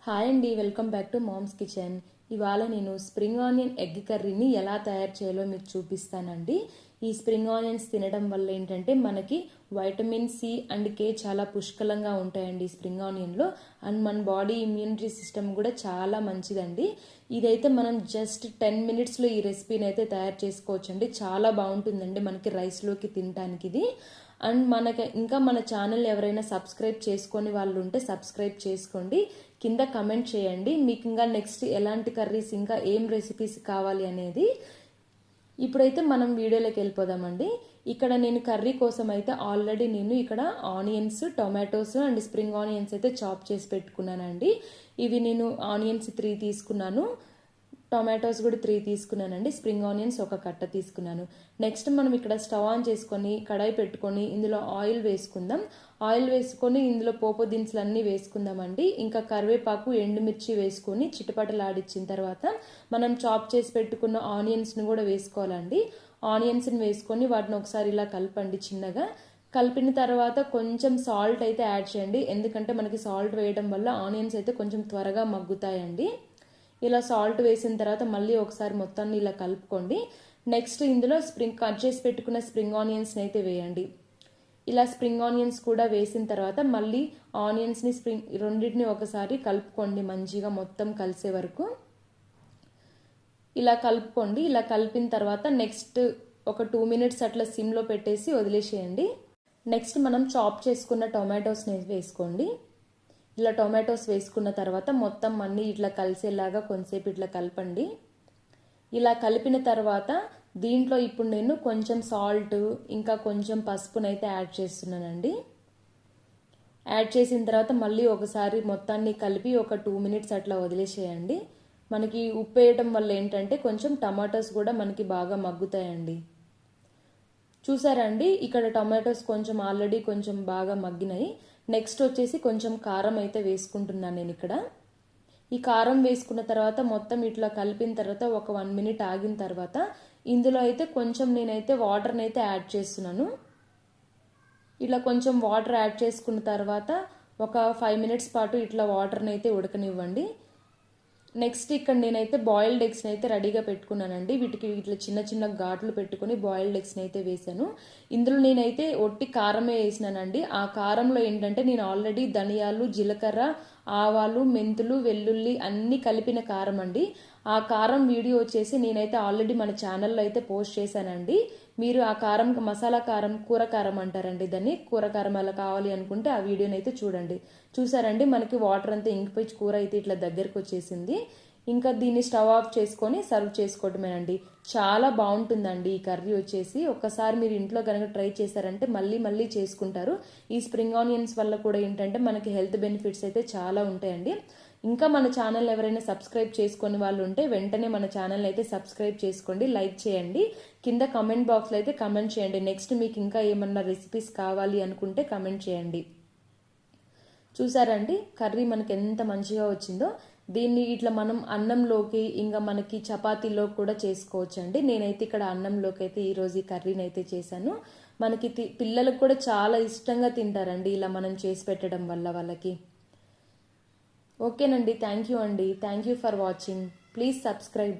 Hi అండి, welcome back to mom's kitchen. ఇవాళ నేను స్ప్రింగ్ ఆనియన్ ఎగ్ కర్రీని ఎలా తయారు చేయాలో మీకు చూపిస్తానండి. ఈ స్ప్రింగ్ ఆనియన్స్ తినడం వల్ల ఏంటంటే మనకి వైటమిన్ సి అండ్ కే చాలా పుష్కలంగా ఉంటాయండి స్ప్రింగ్ ఆనియన్లో. అండ్ మన బాడీ ఇమ్యూనిటీ సిస్టమ్ కూడా చాలా మంచిదండి. ఇదైతే మనం జస్ట్ 10 మినిట్స్లో ఈ రెసిపీని అయితే తయారు చేసుకోవచ్చండి. చాలా బాగుంటుందండి మనకి రైస్లోకి తినడానికి ఇది. అండ్ ఇంకా మన ఛానల్ ఎవరైనా సబ్స్క్రైబ్ చేసుకొని వాళ్ళు ఉంటే సబ్స్క్రైబ్ చేసుకోండి. కింద కమెంట్ చేయండి మీకు ఇంకా నెక్స్ట్ ఎలాంటి కర్రీస్ ఇంకా ఏం రెసిపీస్ కావాలి అనేది. ఇప్పుడైతే మనం వీడియోలోకి వెళ్ళిపోదామండి. ఇక్కడ నేను కర్రీ కోసం అయితే ఆల్రెడీ నేను ఇక్కడ onions, tomatoes and spring onions అయితే చాప్ చేసి పెట్టుకున్నానండి. ఇవి నేను ఆనియన్స్ 3 తీసుకున్నాను, టొమాటోస్ కూడా 3 తీసుకున్నానండి, స్ప్రింగ్ ఆనియన్స్ ఒక కట్ట తీసుకున్నాను. నెక్స్ట్ మనం ఇక్కడ స్టవ్ ఆన్ చేసుకొని కడాయి పెట్టుకొని ఇందులో ఆయిల్ వేసుకుందాం. ఆయిల్ వేసుకొని ఇందులో పోపు దినుసులు అన్నీ వేసుకుందామండి. ఇంకా కరివేపాకు, ఎండుమిర్చి వేసుకొని చిటపటలాడిచ్చిన తర్వాత మనం చాప్ చేసి పెట్టుకున్న ఆనియన్స్ని కూడా వేసుకోవాలండి. ఆనియన్స్ని వేసుకొని వాటిని ఒకసారి ఇలా కలపండి చిన్నగా. కలిపిన తర్వాత కొంచెం సాల్ట్ అయితే యాడ్ చేయండి, ఎందుకంటే మనకి సాల్ట్ వేయడం వల్ల ఆనియన్స్ అయితే కొంచెం త్వరగా మగ్గుతాయండి. ఇలా సాల్ట్ వేసిన తర్వాత మళ్ళీ ఒకసారి మొత్తాన్ని ఇలా కలుపుకోండి. నెక్స్ట్ ఇందులో కట్ చేసి పెట్టుకున్న స్ప్రింగ్ ఆనియన్స్ని అయితే వేయండి. ఇలా స్ప్రింగ్ ఆనియన్స్ కూడా వేసిన తర్వాత మళ్ళీ ఆనియన్స్ని రెండింటిని ఒకసారి కలుపుకోండి మంచిగా మొత్తం కలిసే వరకు. ఇలా కలుపుకోండి. ఇలా కలిపిన తర్వాత నెక్స్ట్ ఒక 2 మినిట్స్ అట్లా సిమ్లో పెట్టేసి వదిలేసేయండి. నెక్స్ట్ మనం చాప్ చేసుకున్న టొమాటోస్ని వేసుకోండి. ఇలా టొమాటోస్ వేసుకున్న తర్వాత మొత్తం అన్నీ ఇట్లా కలిసేలాగా కొంతసేపు ఇట్లా కలపండి. ఇలా కలిపిన తర్వాత దీంట్లో ఇప్పుడు నేను కొంచెం సాల్ట్ ఇంకా కొంచెం పసుపునైతే యాడ్ చేస్తున్నానండి. యాడ్ చేసిన తర్వాత మళ్ళీ ఒకసారి మొత్తాన్ని కలిపి ఒక 2 మినిట్స్ అట్లా వదిలేసేయండి. మనకి ఉప్పు వేయటం వల్ల ఏంటంటే కొంచెం టమాటోస్ కూడా మనకి బాగా మగ్గుతాయండి. చూసారండి, ఇక్కడ టమాటోస్ కొంచెం ఆల్రెడీ కొంచెం బాగా మగ్గినాయి. నెక్స్ట్ వచ్చేసి కొంచెం కారం అయితే వేసుకుంటున్నాను నేను ఇక్కడ. ఈ కారం వేసుకున్న తర్వాత మొత్తం ఇట్లా కలిపిన తర్వాత ఒక 1 మినిట్ ఆగిన తర్వాత ఇందులో అయితే కొంచెం నేనైతే వాటర్ని అయితే యాడ్ చేస్తున్నాను. ఇట్లా కొంచెం వాటర్ యాడ్ చేసుకున్న తర్వాత ఒక 5 మినిట్స్ పాటు ఇట్లా వాటర్ని అయితే ఉడకనివ్వండి. నెక్స్ట్ ఇక్కడ నేనైతే బాయిల్డ్ ఎగ్స్ని అయితే రెడీగా పెట్టుకున్నానండి. వీటికి ఇట్లా చిన్న చిన్న ఘాట్లు పెట్టుకుని బాయిల్డ్ ఎగ్స్ని అయితే వేసాను. ఇందులో నేనైతే ఒట్టి కారమే వేసినానండి. ఆ కారంలో ఏంటంటే నేను ఆల్రెడీ ధనియాలు, జీలకర్ర, ఆవాలు, మెంతులు, వెల్లుల్లి అన్నీ కలిపిన కారం అండి. ఆ కారం వీడియో వచ్చేసి నేనైతే ఆల్రెడీ మన ఛానల్లో అయితే పోస్ట్ చేశానండి. మీరు ఆ కారం మసాలా కారం, కూర కారం అంటారండి దాన్ని. కూర కారం అలా కావాలి అనుకుంటే ఆ వీడియోని అయితే చూడండి. చూసారండి, మనకి వాటర్ అంతా ఇంకిపోయి కూర అయితే ఇట్లా దగ్గరకు వచ్చేసింది. ఇంకా దీన్ని స్టవ్ ఆఫ్ చేసుకొని సర్వ్ చేసుకోవటమేనండి. చాలా బాగుంటుందండి ఈ కర్రీ వచ్చేసి. ఒక్కసారి మీరు ఇంట్లో కనుక ట్రై చేశారంటే మళ్ళీ మళ్ళీ చేసుకుంటారు. ఈ స్ప్రింగ్ ఆనియన్స్ వల్ల కూడా ఏంటంటే మనకి హెల్త్ బెనిఫిట్స్ అయితే చాలా ఉంటాయండి. ఇంకా మన ఛానల్ ఎవరైనా సబ్స్క్రైబ్ చేసుకుని వాళ్ళు ఉంటే వెంటనే మన ఛానల్ అయితే సబ్స్క్రైబ్ చేసుకోండి, లైక్ చేయండి. కింద కమెంట్ బాక్స్లో అయితే కమెంట్ చేయండి. నెక్స్ట్ మీకు ఇంకా ఏమన్నా రెసిపీస్ కావాలి అనుకుంటే కమెంట్ చేయండి. చూసారండి, కర్రీ మనకి ఎంత మంచిగా వచ్చిందో. దీన్ని ఇట్లా మనం అన్నంలోకి ఇంకా మనకి చపాతీలో కూడా చేసుకోవచ్చు అండి. నేనైతే ఇక్కడ అన్నంలోకి అయితే ఈరోజు ఈ కర్రీని అయితే చేశాను. మనకి పిల్లలకు కూడా చాలా ఇష్టంగా తింటారండి ఇలా మనం చేసి పెట్టడం వల్ల వాళ్ళకి. ఓకేనండి, థ్యాంక్ యూ అండి. Thank you for watching. Please subscribe.